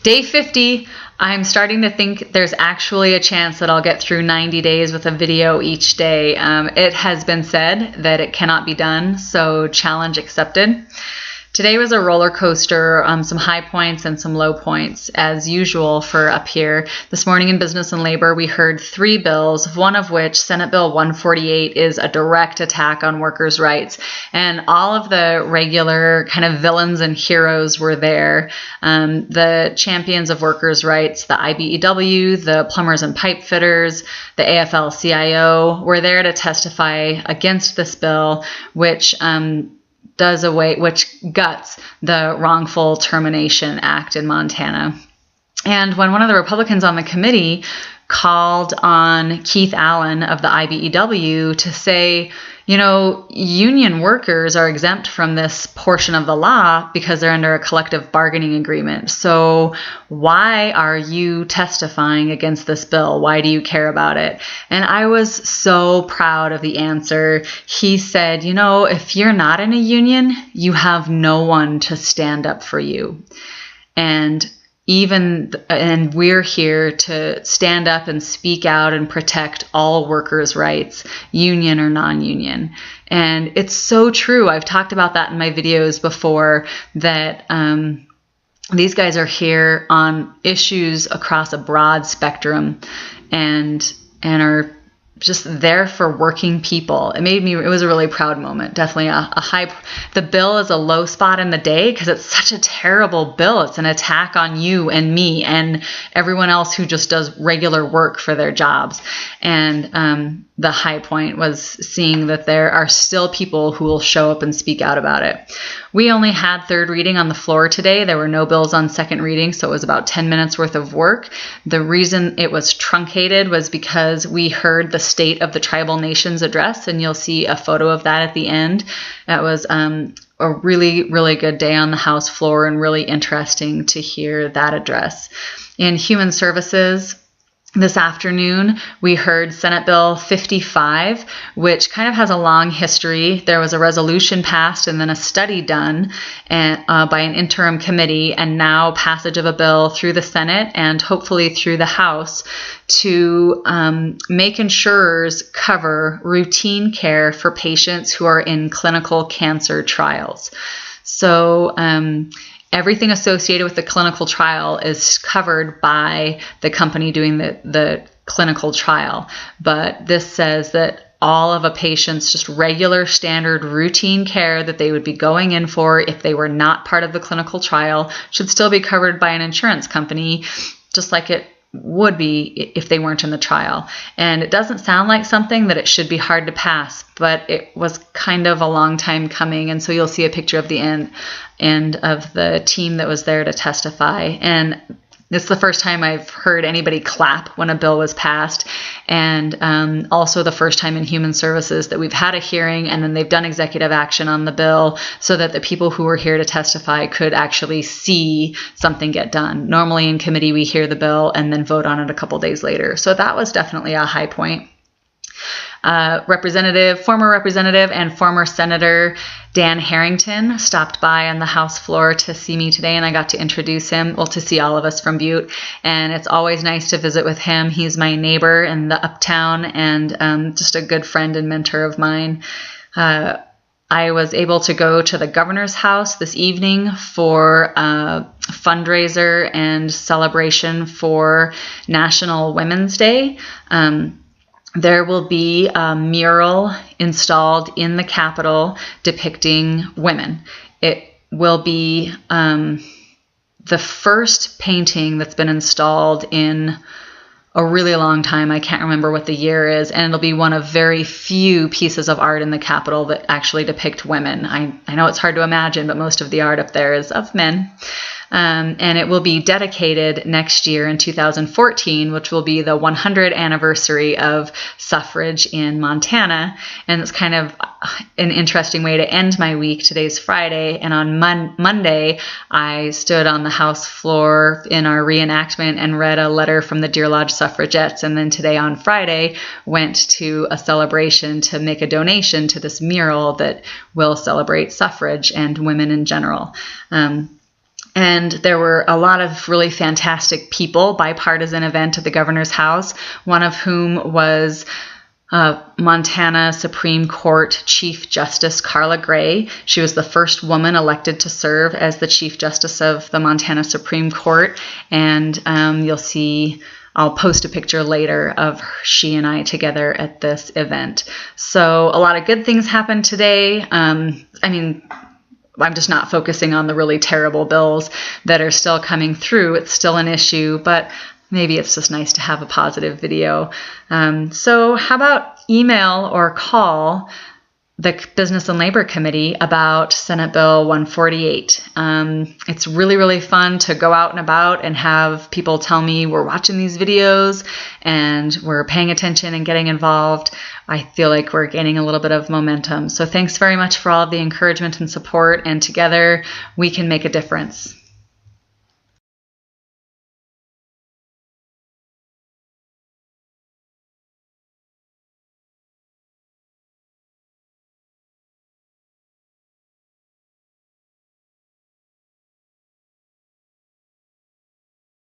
Day 50, I'm starting to think there's actually a chance that I'll get through 90 days with a video each day. It has been said that it cannot be done, so challenge accepted. Today was a roller coaster, some high points and some low points, as usual for up here. This morning in Business and Labor, we heard 3 bills, one of which, Senate Bill 148, is a direct attack on workers' rights. And all of the regular kind of villains and heroes were there. The champions of workers' rights, the IBEW, the plumbers and pipe fitters, the AFL-CIO, were there to testify against this bill, which guts the Wrongful Termination Act in Montana. And when one of the Republicans on the committee called on Keith Allen of the IBEW to say, union workers are exempt from this portion of the law because they're under a collective bargaining agreement. So why are you testifying against this bill? Why do you care about it? And I was so proud of the answer. He said, if you're not in a union, you have no one to stand up for you. And we're here to stand up and speak out and protect all workers' rights, union or non-union. And it's so true. I've talked about that in my videos before, that these guys are here on issues across a broad spectrum and are just there for working people. It was a really proud moment. Definitely a high. The bill is a low spot in the day because it's such a terrible bill. It's an attack on you and me and everyone else who just does regular work for their jobs. And the high point was seeing that there are still people who will show up and speak out about it. We only had third reading on the floor today. There were no bills on second reading, so it was about 10 minutes worth of work. The reason it was truncated was because we heard the State of the Tribal Nations address, and you'll see a photo of that at the end. That was a really, really good day on the House floor and really interesting to hear that address. In Human Services, this afternoon, we heard Senate Bill 55, which kind of has a long history. There was a resolution passed and then a study done by an interim committee, and now passage of a bill through the Senate and hopefully through the House to make insurers cover routine care for patients who are in clinical cancer trials. So everything associated with the clinical trial is covered by the company doing the clinical trial. But this says that all of a patient's just regular, standard, routine care that they would be going in for if they were not part of the clinical trial should still be covered by an insurance company, just like it would be if they weren't in the trial. And it doesn't sound like something that it should be hard to pass, but it was kind of a long time coming. And so you'll see a picture of the end of the team that was there to testify. And it's the first time I've heard anybody clap when a bill was passed, and also the first time in Human Services that we've had a hearing and then they've done executive action on the bill so that the people who were here to testify could actually see something get done. Normally in committee we hear the bill and then vote on it a couple days later. So that was definitely a high point. Former representative and former Senator Dan Harrington stopped by on the House floor to see me today, and I got to introduce him, to see all of us from Butte. And it's always nice to visit with him. He's my neighbor in the Uptown and just a good friend and mentor of mine. I was able to go to the governor's house this evening for a fundraiser and celebration for National Women's Day. There will be a mural installed in the Capitol depicting women. It will be the first painting that's been installed in a really long time. I can't remember what the year is, and it'll be one of very few pieces of art in the Capitol that actually depict women. I know it's hard to imagine, but most of the art up there is of men. And it will be dedicated next year in 2014, which will be the 100th anniversary of suffrage in Montana. And it's kind of an interesting way to end my week. Today's Friday, and on Monday, I stood on the House floor in our reenactment and read a letter from the Deer Lodge suffragettes. And then today on Friday, went to a celebration to make a donation to this mural that will celebrate suffrage and women in general. And there were a lot of really fantastic people, bipartisan event at the governor's house, one of whom was Montana Supreme Court Chief Justice Carla Gray. She was the first woman elected to serve as the Chief Justice of the Montana Supreme Court. And you'll see, I'll post a picture later of she and I together at this event. So a lot of good things happened today. I'm just not focusing on the really terrible bills that are still coming through. It's still an issue, but maybe it's just nice to have a positive video. So how about email or call the Business and Labor Committee about Senate Bill 148. It's really, really fun to go out and about and have people tell me we're watching these videos and we're paying attention and getting involved. I feel like we're gaining a little bit of momentum. So thanks very much for all of the encouragement and support, and together we can make a difference.